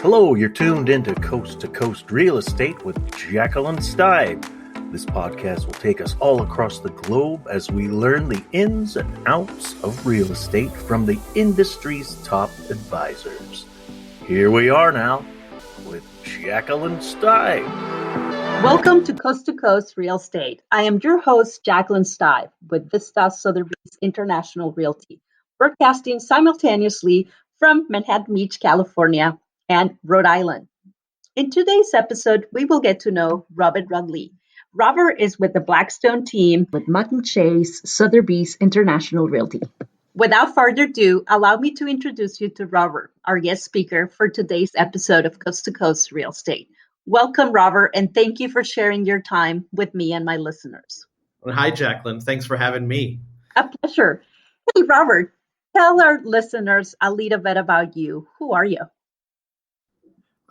Hello, you're tuned into Coast to Coast Real Estate with Jaqueline Steib. This podcast will take us all across the globe as we learn the ins and outs of real estate from the industry's top advisors. Here we are now with Jaqueline Steib. Welcome to Coast Real Estate. I am your host, Jaqueline Steib, with Vista Sothebys International Realty, broadcasting simultaneously from Manhattan Beach, California, and Rhode Island. In today's episode, we will get to know Robert Rutley. Robert is with the Blackstone Team with Mott Chance, Sothebys International Realty. Without further ado, allow me to introduce you to Robert, our guest speaker for today's episode of Coast to Coast Real Estate. Welcome, Robert, and thank you for sharing your time with me and my listeners. Hi, Jaqueline. Thanks for having me. A pleasure. Hey, Robert, tell our listeners a little bit about you. Who are you?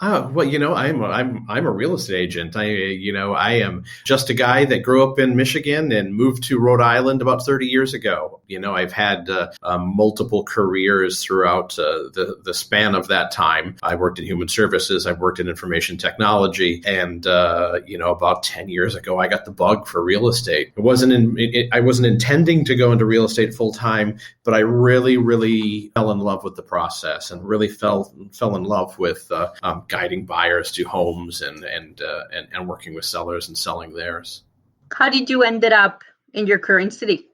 Oh, well, I'm a real estate agent. I am just a guy that grew up in Michigan and moved to Rhode Island about 30 years ago. I've had multiple careers throughout the span of that time. I worked in human services. I worked in information technology. And, about 10 years ago, I got the bug for real estate. I wasn't intending to go into real estate full time, but I really, really fell in love with the process and really fell in love with guiding buyers to homes and working with sellers and selling theirs. How did you end up in your current city?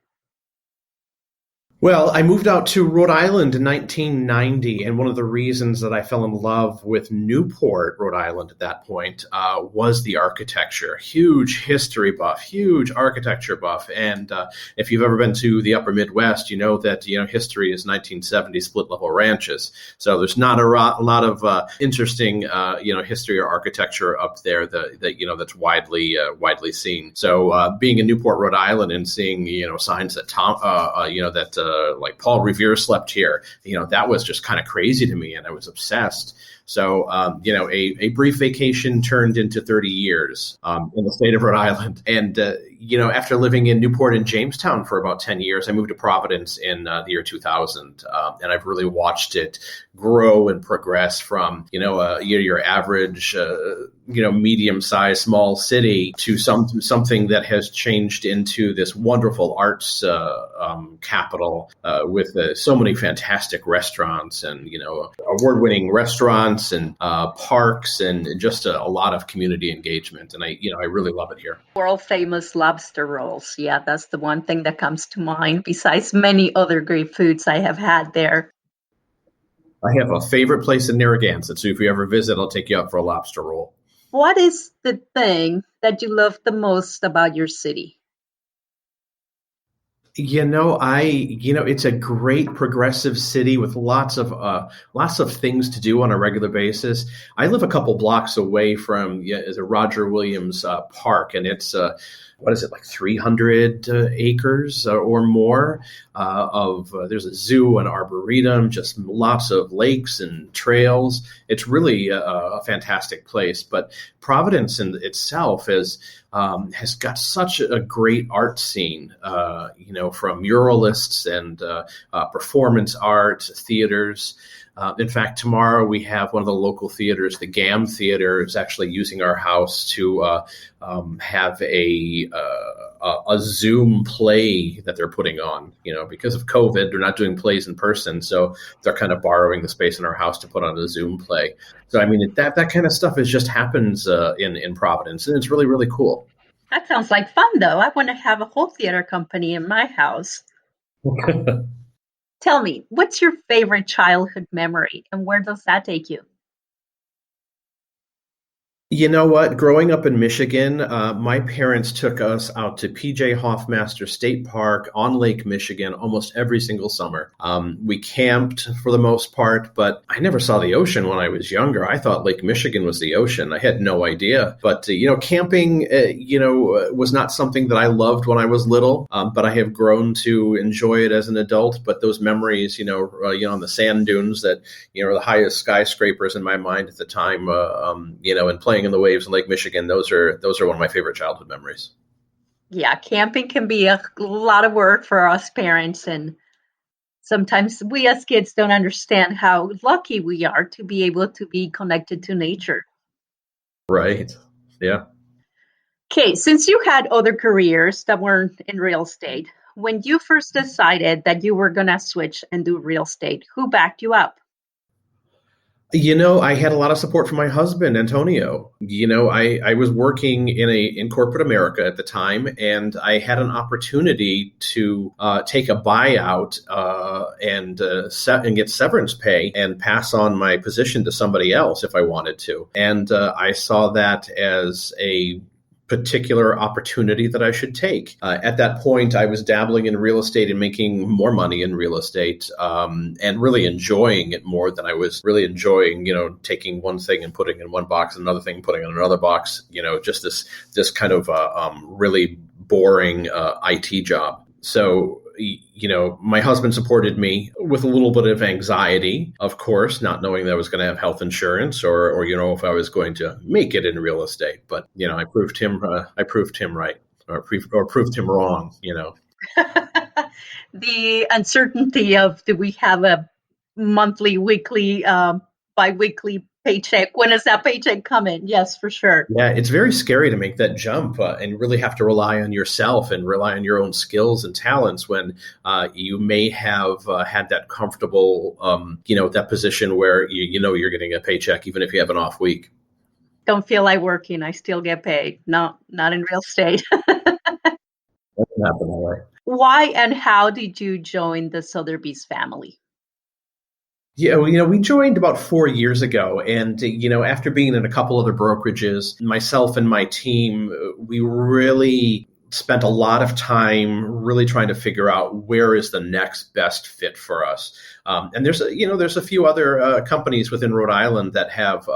Well, I moved out to Rhode Island in 1990, and one of the reasons that I fell in love with Newport, Rhode Island at that point, was the architecture. Huge history buff, huge architecture buff. And if you've ever been to the upper Midwest, you know that history is 1970 split-level ranches. So there's not a lot of interesting history or architecture up there that's widely seen. So being in Newport, Rhode Island, and seeing signs that like Paul Revere slept here, that was just kind of crazy to me, and I was obsessed. So, a brief vacation turned into 30 years in the state of Rhode Island. And, after living in Newport and Jamestown for about 10 years, I moved to Providence in the year 2000. And I've really watched it grow and progress from, your average, medium-sized small city to something that has changed into this wonderful arts capital with so many fantastic restaurants and, award-winning restaurants and parks and just a lot of community engagement. And I really love it here. World famous lobster rolls. Yeah, that's the one thing that comes to mind besides many other great foods I have had there. I have a favorite place in Narragansett. So if you ever visit, I'll take you out for a lobster roll. What is the thing that you love the most about your city? It's a great progressive city with lots of things to do on a regular basis. I live a couple blocks away from the Roger Williams Park, and it's like 300 acres or more there's a zoo, an arboretum, just lots of lakes and trails. It's really a fantastic place. But Providence in itself has got such a great art scene, from muralists and performance art, theaters. In fact, tomorrow we have one of the local theaters, the GAM Theater, is actually using our house to have a Zoom play that they're putting on. Because of COVID, they're not doing plays in person, so they're kind of borrowing the space in our house to put on a Zoom play. So that kind of stuff just happens in Providence, and it's really, really cool. That sounds like fun, though. I want to have a whole theater company in my house. Tell me, what's your favorite childhood memory, and where does that take you? You know what? Growing up in Michigan, my parents took us out to PJ Hoffmaster State Park on Lake Michigan almost every single summer. We camped for the most part, but I never saw the ocean when I was younger. I thought Lake Michigan was the ocean. I had no idea. But, camping, was not something that I loved when I was little, but I have grown to enjoy it as an adult. But those memories, on the sand dunes that, are the highest skyscrapers in my mind at the time, and playing in the waves in Lake Michigan, those are one of my favorite childhood memories. Yeah, camping can be a lot of work for us parents, and Sometimes we as kids don't understand how lucky we are to be able to be connected to nature. Right. Yeah. Okay, since you had other careers that weren't in real estate, when you first decided that you were going to switch and do real estate, who backed you up? I had a lot of support from my husband, Antonio. I was working in corporate America at the time, and I had an opportunity to take a buyout and get severance pay and pass on my position to somebody else if I wanted to. And I saw that as a particular opportunity that I should take. At that point, I was dabbling in real estate and making more money in real estate, and really enjoying it more than I was really enjoying, taking one thing and putting in one box, and another thing putting in another box. Just this kind of really boring IT job. So, my husband supported me with a little bit of anxiety, of course, not knowing that I was going to have health insurance or if I was going to make it in real estate. But, I proved him right or proved him wrong, The uncertainty of, do we have a monthly, weekly, biweekly paycheck? When is that paycheck coming? Yes, for sure. Yeah, it's very scary to make that jump and really have to rely on yourself and rely on your own skills and talents when you may have had that comfortable, that position where you're getting a paycheck even if you have an off week. Don't feel like working. I still get paid. Not in real estate. Doesn't happen that way. Why and how did you join the Sothebys family? Yeah, we joined about 4 years ago. And, after being in a couple other brokerages, myself and my team, we really spent a lot of time really trying to figure out where is the next best fit for us. And there's a few other companies within Rhode Island that have a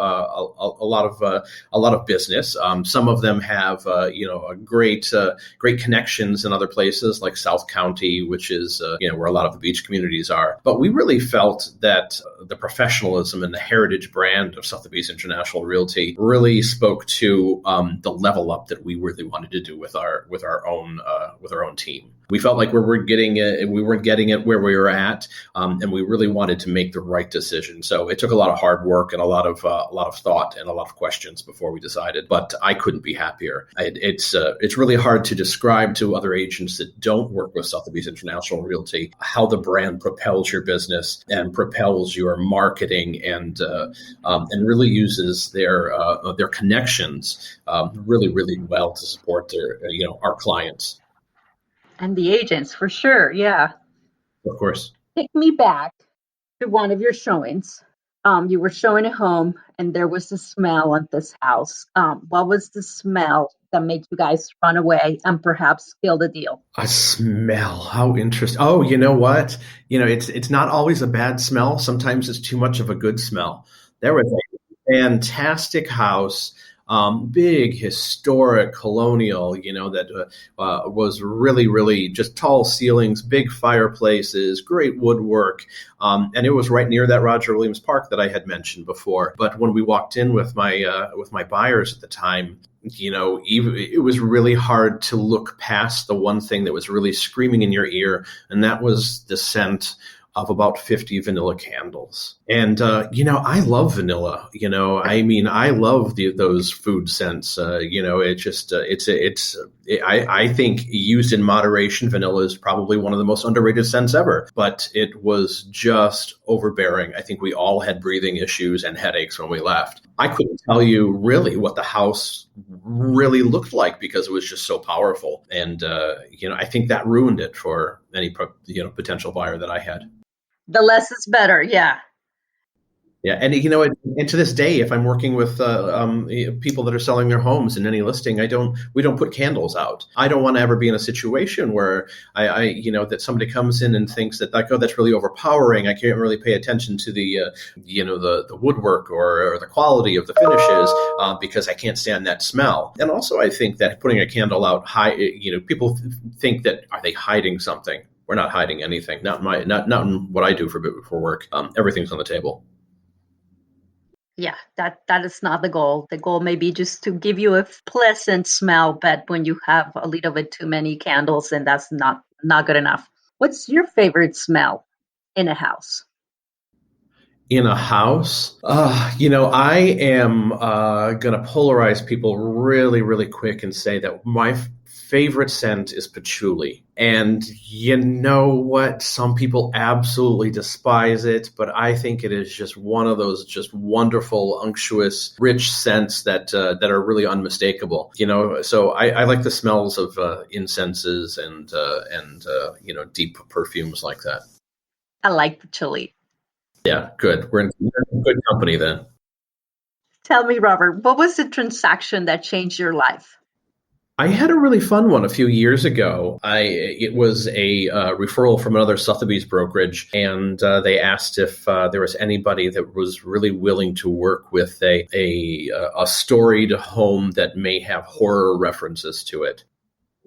lot of business. Some of them have great connections in other places like South County, which is where a lot of the beach communities are. But we really felt that the professionalism and the heritage brand of Sothebys International Realty really spoke to the level up that we really wanted to do with our own team. We felt like we weren't getting it where we were at, and we really wanted to make the right decision. So it took a lot of hard work and a lot of thought and a lot of questions before we decided. But I couldn't be happier. It's really hard to describe to other agents that don't work with Sothebys International Realty how the brand propels your business and propels your marketing and really uses their connections really, really well to support our clients. And the agents, for sure. Yeah. Of course. Take me back to one of your showings. You were showing a home and there was a smell at this house. What was the smell that made you guys run away and perhaps kill the deal? A smell. How interesting. Oh, you know what? It's not always a bad smell. Sometimes it's too much of a good smell. There was a fantastic house. Big, historic, colonial, that was really, really just tall ceilings, big fireplaces, great woodwork. And it was right near that Roger Williams Park that I had mentioned before. But when we walked in with my buyers at the time, it was really hard to look past the one thing that was really screaming in your ear, and that was the scent of about 50 vanilla candles. And, I love vanilla, I love those food scents. I think used in moderation, vanilla is probably one of the most underrated scents ever, but it was just overbearing. I think we all had breathing issues and headaches when we left. I couldn't tell you really what the house really looked like because it was just so powerful. And, I think that ruined it for any, potential buyer that I had. The less is better. Yeah. Yeah. And, and to this day, if I'm working with people that are selling their homes in any listing, we don't put candles out. I don't want to ever be in a situation where that somebody comes in and thinks that like, oh, that's really overpowering. I can't really pay attention to the woodwork or the quality of the finishes because I can't stand that smell. And also, I think that putting a candle out people think that, are they hiding something? We're not hiding anything. Not in what I do for work. Everything's on the table. Yeah, that is not the goal. The goal may be just to give you a pleasant smell, but when you have a little bit too many candles, then that's not good enough. What's your favorite smell? in a house? In a house, I am going to polarize people really, really quick and say that my favorite scent is patchouli. And you know what? Some people absolutely despise it, but I think it is just one of those just wonderful, unctuous, rich scents that are really unmistakable. So I like the smells of incenses and deep perfumes like that. I like patchouli. Yeah, good. We're in good company then. Tell me, Robert, what was the transaction that changed your life? I had a really fun one a few years ago. It was a referral from another Sothebys brokerage, and they asked if there was anybody that was really willing to work with a storied home that may have horror references to it.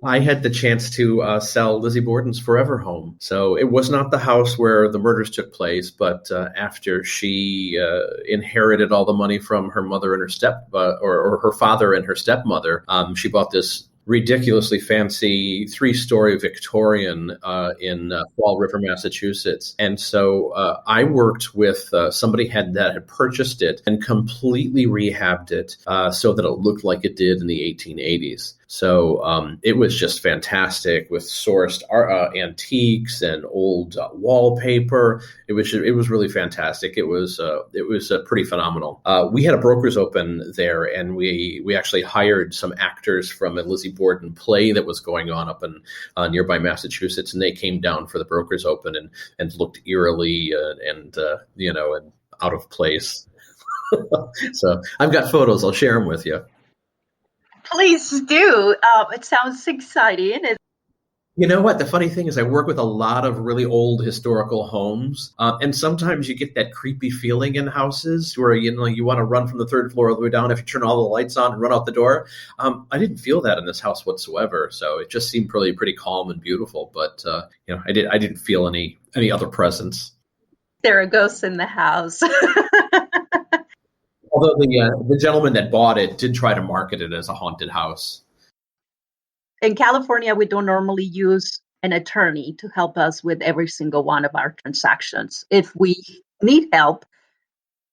I had the chance to sell Lizzie Borden's Forever home. So it was not the house where the murders took place, but after she inherited all the money from her mother and her or her father and her stepmother, she bought this ridiculously fancy 3-story Victorian in Fall River, Massachusetts. And so I worked with somebody that had purchased it and completely rehabbed it so that it looked like it did in the 1880s. So it was just fantastic with sourced antiques and old wallpaper. It was really fantastic. It was pretty phenomenal. We had a broker's open there, and we actually hired some actors from a Lizzie Borden play that was going on up in nearby Massachusetts, and they came down for the broker's open and looked eerily and out of place. So I've got photos. I'll share them with you. Please do. It sounds exciting. You know what? The funny thing is I work with a lot of really old historical homes, and sometimes you get that creepy feeling in houses where, you want to run from the third floor all the way down if you turn all the lights on and run out the door. I didn't feel that in this house whatsoever, so it just seemed pretty calm and beautiful, but I didn't feel any other presence. There are ghosts in the house. Although the gentleman that bought it did try to market it as a haunted house. In California, we don't normally use an attorney to help us with every single one of our transactions. If we need help,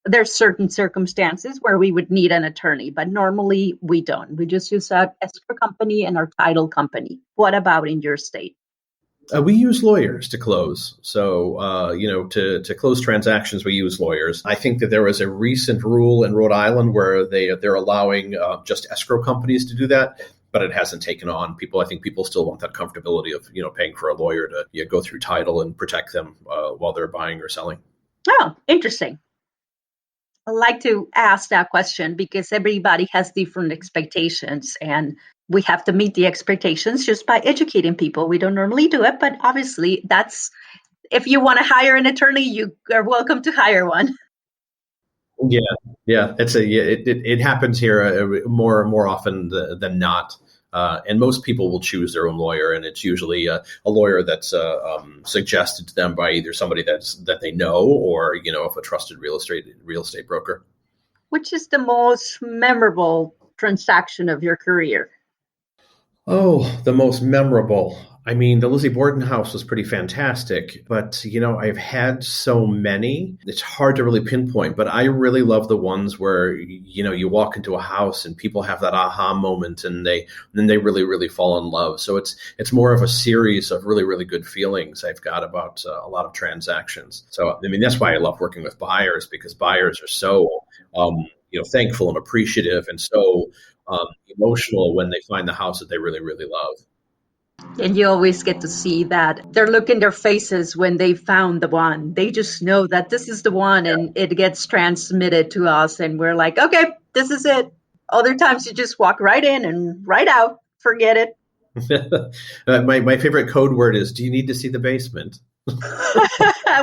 there's certain circumstances where we would need an attorney, but normally we don't. We just use our escrow company and our title company. What about in your state? We use lawyers to close. So, to close transactions, we use lawyers. I think that there was a recent rule in Rhode Island where they're allowing just escrow companies to do that, but it hasn't taken on. I think people still want that comfortability of, paying for a lawyer to go through title and protect them while they're buying or selling. Oh, interesting. I like to ask that question because everybody has different expectations, and we have to meet the expectations just by educating people. We don't normally do it, but obviously if you want to hire an attorney, you are welcome to hire one. Yeah. It happens here more often than not. And most people will choose their own lawyer, and it's usually a lawyer that's suggested to them by either somebody that they know or, if a trusted real estate broker. Which is the most memorable transaction of your career? Oh, the most memorable. I mean, the Lizzie Borden house was pretty fantastic, but, I've had so many. It's hard to really pinpoint, but I really love the ones where, you walk into a house and people have that aha moment and then they really, really fall in love. So it's more of a series of really, really good feelings I've got about a lot of transactions. So, I mean, that's why I love working with buyers, because buyers are so, thankful and appreciative and so emotional when they find the house that they really, really love. And you always get to see that their look in their faces when they found the one. They just know that this is the one, and it gets transmitted to us, and we're like, okay, this is it. Other times you just walk right in and right out. Forget it. My favorite code word is, do you need to see the basement?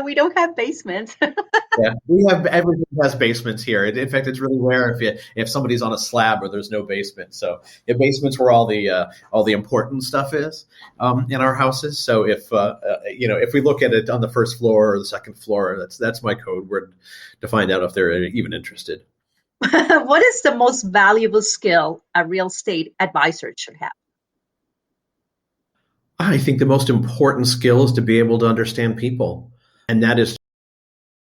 We don't have basements. Yeah, everything has basements here. In fact, it's really rare if somebody's on a slab or there's no basement. So the basement's where all the important stuff is in our houses. So if we look at it on the first floor or the second floor, that's my code word to find out if they're even interested. What is the most valuable skill a real estate advisor should have? I think the most important skill is to be able to understand people. and that is